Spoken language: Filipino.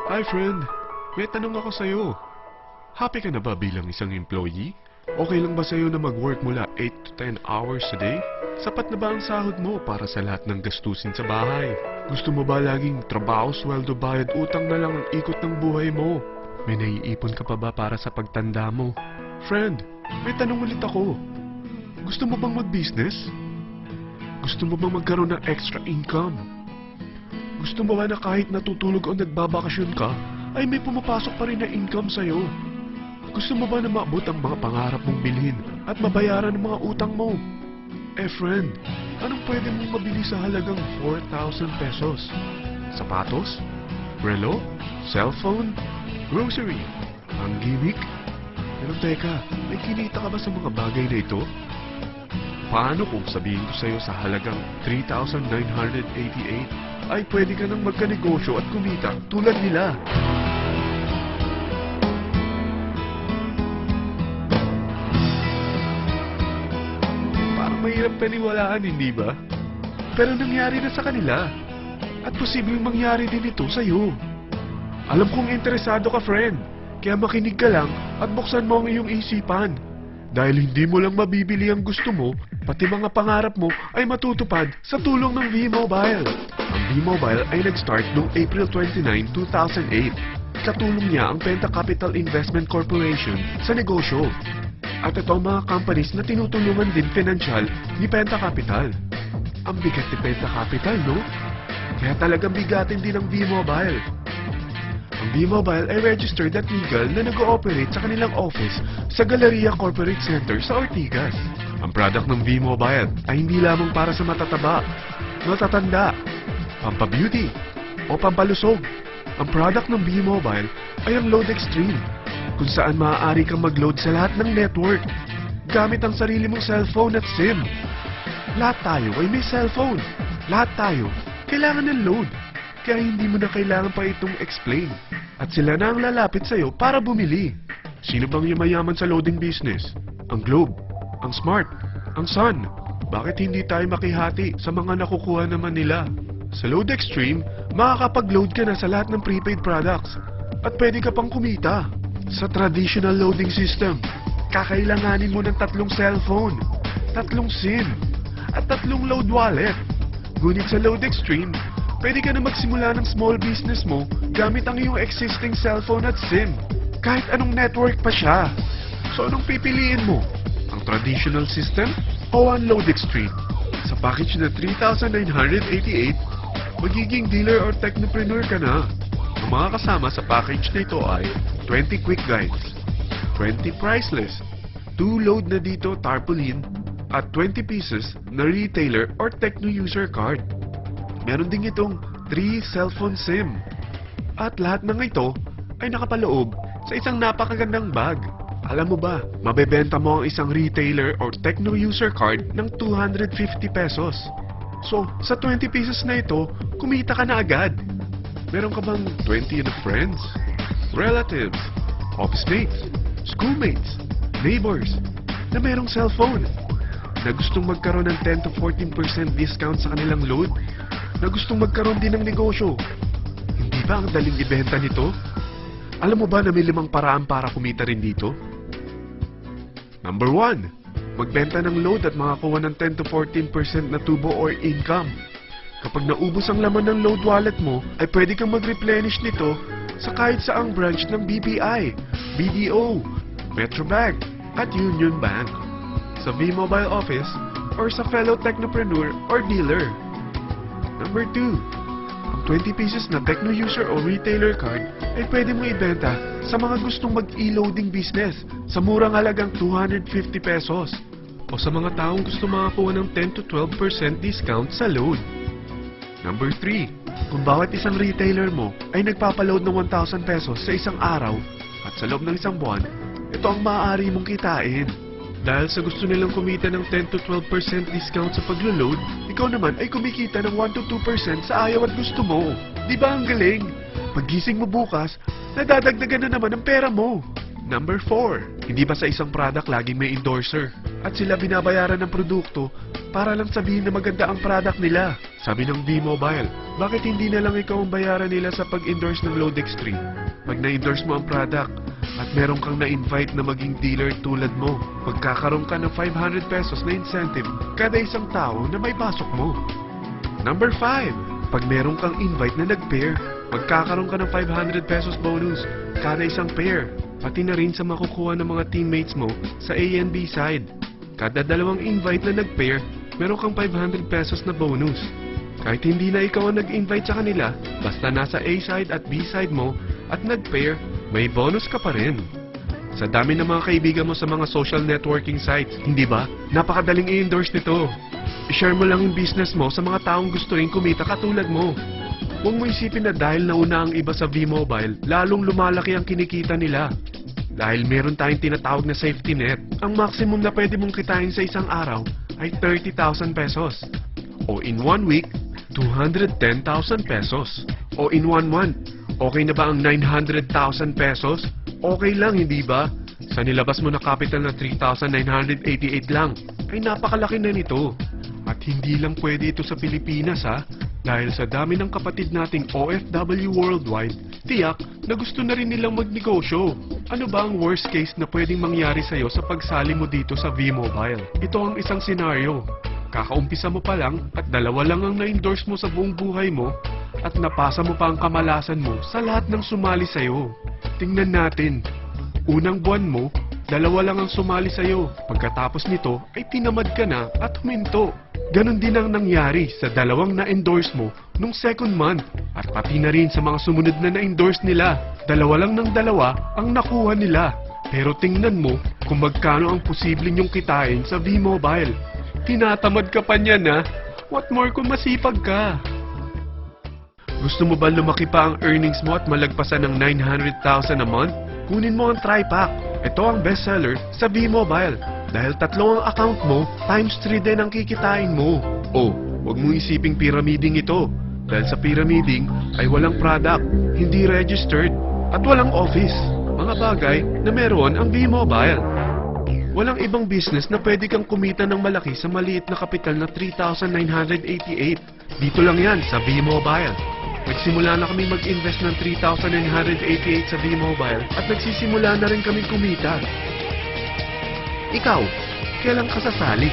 Hi friend, may tanong ako sa'yo. Happy ka na ba bilang isang employee? Okay lang ba sa'yo na mag-work mula 8 to 10 hours a day? Sapat na ba ang sahod mo para sa lahat ng gastusin sa bahay? Gusto mo ba laging trabaho, sweldo, bayad, utang na lang ang ikot ng buhay mo? May naiipon ka pa ba para sa pagtanda mo? Friend, may tanong ulit ako. Gusto mo bang mag-business? Gusto mo bang magkaroon ng extra income? Gusto mo ba na kahit natutulog o nagbabakasyon ka, ay may pumapasok pa rin na income sa'yo? Gusto mo ba na maabot ang mga pangarap mong bilhin at mabayaran ang mga utang mo? Eh friend, anong pwede mong mabili sa halagang 4,000 pesos? Sapatos? Relo? Cellphone? Grocery? Ang gimmick? Pero teka, may kinita ka ba sa mga bagay na ito? Paano kung sabihin ko sa'yo sa halagang 3,988 ay pwede ka nang magkanegosyo at kumita tulad nila? Parang mahirap paniwalaan, hindi ba? Pero nangyari na sa kanila. At posibleng mangyari din ito sa'yo. Alam kong interesado ka, friend. Kaya makinig ka lang at buksan mo ang iyong isipan. Dahil hindi mo lang mabibili ang gusto mo, pati mga pangarap mo ay matutupad sa tulong ng V-Mobile. Ang V-Mobile ay nag-start noong April 29, 2008. Katulong niya ang Penta Capital Investment Corporation sa negosyo. At ito ang mga companies na tinutulungan din pinansyal ni Penta Capital. Ang bigat ni Penta Capital, no? Kaya talagang bigatin din ang V-Mobile. Ang V-Mobile ay registered at legal na nag-ooperate sa kanilang office sa Galleria Corporate Center sa Ortigas. Ang product ng V-Mobile ay hindi lamang para sa matataba, matatanda, pampabeauty, o pampalusog. Ang product ng V-Mobile ay ang Load Extreme, kung saan maaari kang mag-load sa lahat ng network gamit ang sarili mong cellphone at SIM. Lahat tayo ay may cellphone. Lahat tayo kailangan ng load. Kaya hindi mo na kailangan pa itong explain. At sila na ang lalapit sa'yo para bumili. Sino bang yumayaman sa loading business? Ang Globe, ang Smart, ang Sun. Bakit hindi tayo makihati sa mga nakukuha naman nila? Sa Load Extreme, makakapag-load ka na sa lahat ng prepaid products. At pwede ka pang kumita. Sa traditional loading system, kakailanganin mo ng 3 cellphone, 3 SIM, at 3 load wallet. Ngunit sa Load Extreme, pwede ka na magsimula ng small business mo gamit ang iyong existing cellphone at SIM. Kahit anong network pa siya. So anong pipiliin mo? Ang traditional system o ang Load Extreme? Sa package na 3,988, magiging dealer or technopreneur ka na. Ang mga kasama sa package na ito ay 20 quick guides, 20 price list, 2 load na dito tarpaulin, at 20 pieces na retailer or techno user card. Meron din itong 3 cellphone SIM. At lahat ng ito ay nakapaloob sa isang napakagandang bag. Alam mo ba, mabebenta mo ang isang retailer or techno user card ng 250 pesos. So, sa 20 pieces na ito, kumita ka na agad. Meron ka bang 20 na friends, relatives, office mates, schoolmates, neighbors na merong cellphone, na gustong magkaroon ng 10 to 14% discount sa kanilang load, na gustong magkaroon din ng negosyo? Hindi ba ang daling ibenta nito? Alam mo ba na may 5 paraan para kumita rin dito? Number 1, magbenta ng load at makakuha ng 10 to 14% na tubo or income. Kapag naubos ang laman ng load wallet mo, ay pwede kang mag-replenish nito sa kahit saang branch ng BPI, BDO, Metrobank, at Union Bank, sa V-Mobile office, or sa fellow technopreneur or dealer. Number 2, ang 20 pieces na techno user o retailer card ay pwede mo ibenta sa mga gustong mag-e-loading business sa murang halagang 250 pesos o sa mga taong gusto makakuha ng 10 to 12% discount sa load. Number 3, kung bawat isang retailer mo ay nagpapaload ng 1,000 pesos sa isang araw at sa loob ng isang buwan, ito ang maaari mong kitain. Dahil sa gusto nilang kumita ng 10 to 12% discount sa paglo-load, ikaw naman ay kumikita ng 1 to 2% sa ayaw at gusto mo. Di ba ang galing? Paggising mo bukas, nadadagdagan na naman ang pera mo. Number 4, hindi ba sa isang product laging may endorser? At sila binabayaran ng produkto para lang sabihin na maganda ang product nila. Sabi ng V-Mobile, bakit hindi na lang ikaw ang bayaran nila sa pag-endorse ng Lodex 3? Pag na-endorse mo ang product at meron kang na-invite na maging dealer tulad mo, magkakaroon ka ng 500 pesos na incentive kada isang tao na may pasok mo. Number 5, pag meron kang invite na nag-pair, magkakaroon ka ng 500 pesos bonus kada isang pair. Pati na rin sa makukuha ng mga teammates mo sa A and B side. Kada dalawang invite na nag-pair, meron kang 500 pesos na bonus. Kahit hindi na ikaw ang nag-invite sa kanila, basta nasa A side at B side mo at nag-pair, may bonus ka pa rin. Sa dami ng mga kaibigan mo sa mga social networking sites, hindi ba? Napakadaling i-endorse nito. I-share mo lang yung business mo sa mga taong gusto rin kumita katulad mo. Huwag mo isipin na dahil nauna ang iba sa V-Mobile, lalong lumalaki ang kinikita nila. Dahil meron tayong tinatawag na safety net, ang maximum na pwede mong kitain sa isang araw ay 30,000 pesos. O in 1 week, 210,000 pesos. O in 1 month, okay na ba ang 900,000 pesos? Okay lang, hindi ba? Sa nilabas mo na capital na 3,988 lang, ay napakalaki na nito. At hindi lang pwede ito sa Pilipinas ha, dahil sa dami ng kapatid nating OFW worldwide, tiyak na gusto na rin nilang magnegosyo. Ano ba ang worst case na pwedeng mangyari sa'yo sa pagsali mo dito sa V-Mobile? Ito ang isang senaryo. Kakaumpisa mo pa lang at dalawa lang ang na-endorse mo sa buong buhay mo at napasa mo pa ang kamalasan mo sa lahat ng sumali sa'yo. Tingnan natin. Unang buwan mo, dalawa lang ang sumali sa'yo. Pagkatapos nito ay tinamad ka na at huminto. Ganon din ang nangyari sa dalawang na-endorse mo nung second month at pati na rin sa mga sumunod na na-endorse nila. Dalawa lang ng dalawa ang nakuha nila. Pero tingnan mo kung magkano ang posible nyong kitain sa V-Mobile. Tinatamad ka pa niyan ha? What more kung masipag ka? Gusto mo ba lumaki pa ang earnings mo at malagpasan ng 900,000 a month? Kunin mo ang TriPack. Ito ang bestseller sa V-Mobile. Dahil 3 ang account mo, times 3 din ang kikitain mo. O, huwag mong isiping pyramiding ito. Dahil sa pyramiding ay walang product, hindi registered, at walang office. Mga bagay na meron ang V-Mobile. Walang ibang business na pwede kang kumita ng malaki sa maliit na kapital na 3,988. Dito lang yan sa V-Mobile. Nagsimula na kami mag-invest ng 3,988 sa V-Mobile at nagsisimula na rin kami kumita. Ikaw, kailan ka sasali?